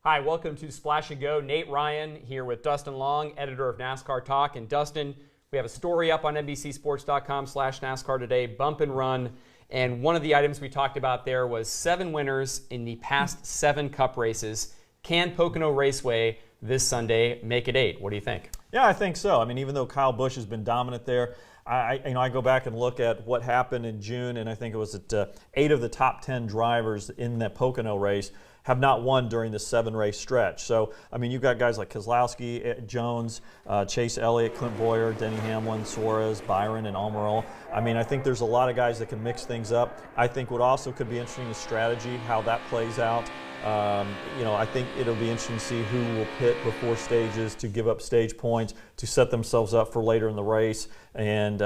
Hi, welcome to Splash and Go. Nate Ryan here with Dustin Long, editor of NASCAR Talk. And Dustin, we have a story up on NBCSports.com/NASCAR today, Bump and Run. And one of the items we talked about there was 7 winners in the past 7 Cup races. Can Pocono Raceway this Sunday make it 8? What do you think? Yeah, I think so. I mean, even though Kyle Busch has been dominant there, I go back and look at what happened in June, and I think it was that 8 of the top 10 drivers in that Pocono race have not won during the 7-race stretch. So, I mean, you've got guys like Keselowski, Jones, Chase Elliott, Clint Bowyer, Denny Hamlin, Suarez, Byron, and Almirola. I mean, I think there's a lot of guys that can mix things up. I think what also could be interesting is strategy, how that plays out. I think it'll be interesting to see who will pit before stages to give up stage points to set themselves up for later in the race. And,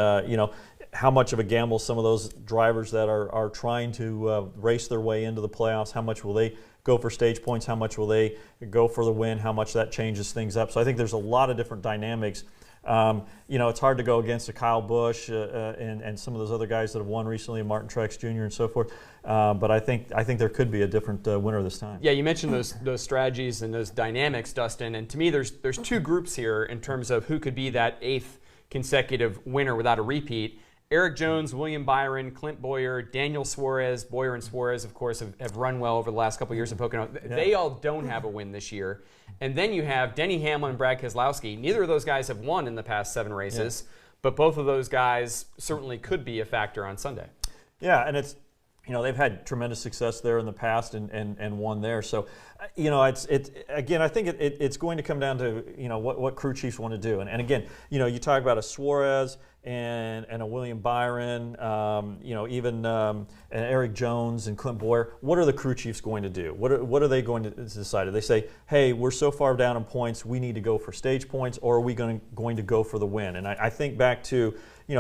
how much of a gamble some of those drivers that are trying to race their way into the playoffs, how much will they go for stage points, how much will they go for the win, how much that changes things up. So I think there's a lot of different dynamics. It's hard to go against a Kyle Busch and some of those other guys that have won recently, Martin Truex Jr. and so forth. But I think there could be a different winner this time. Yeah, you mentioned those strategies and those dynamics, Dustin. And to me, there's 2 groups here in terms of who could be that 8th consecutive winner without a repeat. Erik Jones, William Byron, Clint Bowyer, Daniel Suarez. Bowyer and Suarez, of course, have run well over the last couple of years in Pocono. Yeah. They all don't have a win this year. And then you have Denny Hamlin and Brad Keselowski. Neither of those guys have won in the past 7 races, but both of those guys certainly could be a factor on Sunday. Yeah, and it's, they've had tremendous success there in the past and won there. So, again, I think it's going to come down to, what crew chiefs want to do. And again, you talk about a Suarez and a William Byron, even an Erik Jones and Clint Bowyer. What are the crew chiefs going to do? What are they going to decide? Do they say, hey, we're so far down in points, we need to go for stage points, or are we going to go for the win? And I think back to,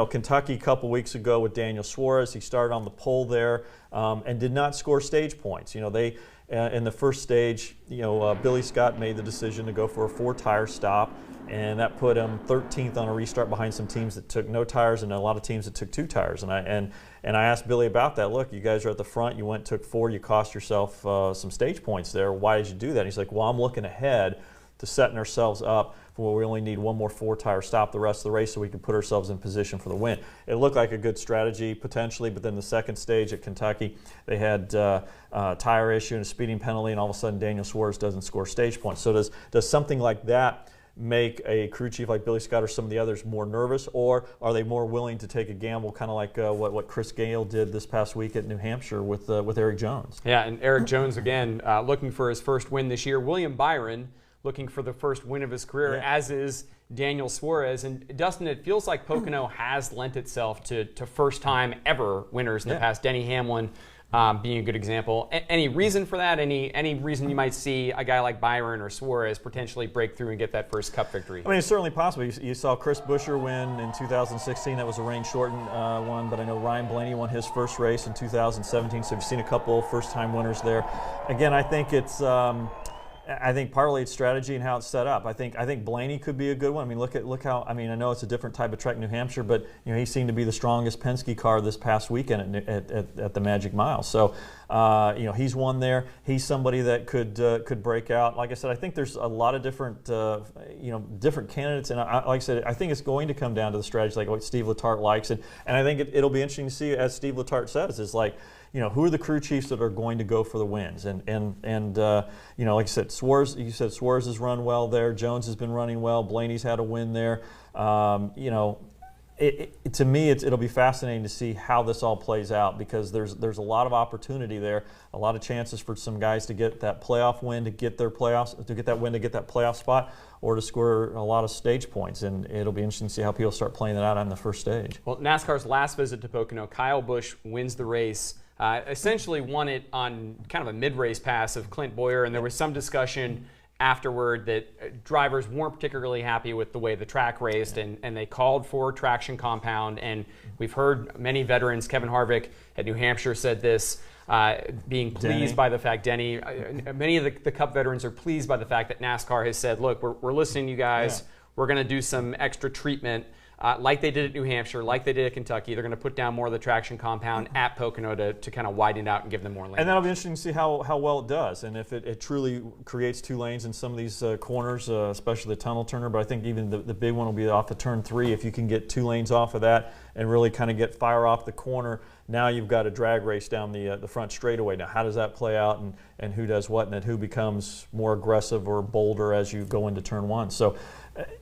Kentucky a couple weeks ago with Daniel Suarez. He started on the pole there and did not score stage points. They in the first stage, Billy Scott made the decision to go for a 4-tire stop, and that put him 13th on a restart behind some teams that took no tires and a lot of teams that took 2 tires. And I asked Billy about that. Look, you guys are at the front. You took 4. You cost yourself some stage points there. Why did you do that? And he's like, well, I'm looking ahead to setting ourselves up for where we only need 1 more 4-tire stop the rest of the race so we can put ourselves in position for the win. It looked like a good strategy potentially, but then the second stage at Kentucky, they had a tire issue and a speeding penalty, and all of a sudden Daniel Suarez doesn't score stage points. So does something like that make a crew chief like Billy Scott or some of the others more nervous, or are they more willing to take a gamble, kind of like what Chris Gale did this past week at New Hampshire with Erik Jones? Yeah, and Erik Jones, again, looking for his first win this year. William Byron looking for the first win of his career, as is Daniel Suarez. And Dustin, it feels like Pocono has lent itself to first-time ever winners in the past. Denny Hamlin being a good example. Any reason for that? Any reason you might see a guy like Byron or Suarez potentially break through and get that first Cup victory? I mean, it's certainly possible. You saw Chris Buescher win in 2016. That was a rain-shortened one, but I know Ryan Blaney won his first race in 2017, so you've seen a couple first-time winners there. Again, I think it's I think partly it's strategy and how it's set up. I think Blaney could be a good one. I mean, look how. I mean, I know it's a different type of track, New Hampshire, but he seemed to be the strongest Penske car this past weekend at the Magic Mile. So, he's won there. He's somebody that could break out. Like I said, I think there's a lot of different different candidates, and like I said, I think it's going to come down to the strategy, like what Steve Letarte likes, and I think it'll be interesting to see, as Steve Letarte says, is like, who are the crew chiefs that are going to go for the wins? And like I said, Suarez has run well there. Jones has been running well. Blaney's had a win there. To me, it'll be fascinating to see how this all plays out, because there's a lot of opportunity there, a lot of chances for some guys to get that playoff win, to get that playoff spot, or to score a lot of stage points. And it'll be interesting to see how people start playing that out on the first stage. Well, NASCAR's last visit to Pocono, Kyle Busch wins the race. Essentially won it on kind of a mid-race pass of Clint Bowyer, and there was some discussion afterward that drivers weren't particularly happy with the way the track raced, and they called for traction compound. And we've heard many veterans, Kevin Harvick at New Hampshire said this, being pleased by the fact, many of the Cup veterans are pleased by the fact that NASCAR has said, look, we're listening to you guys, we're going to do some extra treatment like they did at New Hampshire, like they did at Kentucky. They're going to put down more of the traction compound at Pocono to kind of widen it out and give them more lane. And that'll be interesting to see how well it does, and if it truly creates 2 lanes in some of these corners, especially the tunnel turner. But I think even the big one will be off of turn 3. If you can get 2 lanes off of that and really kind of get fire off the corner, now you've got a drag race down the front straightaway. Now, how does that play out, and who does what, and then who becomes more aggressive or bolder as you go into turn 1? So,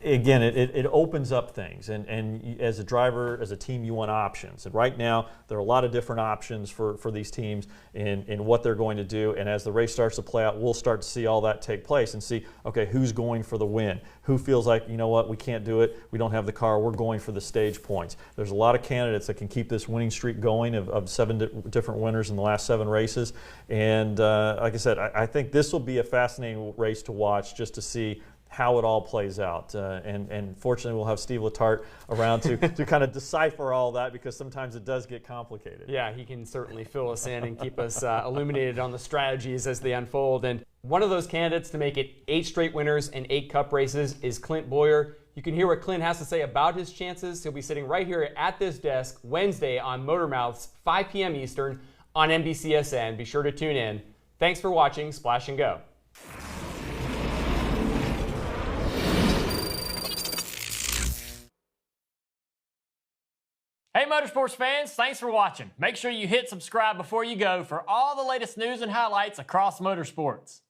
again, it opens up things, and as a driver, as a team, you want options. And right now, there are a lot of different options for these teams in what they're going to do. And as the race starts to play out, we'll start to see all that take place and see, okay, who's going for the win? Who feels like, you know what, we can't do it, we don't have the car, we're going for the stage points. There's a lot of candidates that can keep this winning streak going of 7 different winners in the last 7 races. And like I said, I think this will be a fascinating race to watch, just to see how it all plays out. And fortunately, we'll have Steve Letarte around to kind of decipher all that, because sometimes it does get complicated. Yeah, he can certainly fill us in and keep us illuminated on the strategies as they unfold. And one of those candidates to make it 8 straight winners and 8 Cup races is Clint Bowyer. You can hear what Clint has to say about his chances. He'll be sitting right here at this desk Wednesday on Motor Mouths, 5 p.m. Eastern on NBCSN. Be sure to tune in. Thanks for watching Splash and Go. Hey Motorsports fans, thanks for watching. Make sure you hit subscribe before you go for all the latest news and highlights across motorsports.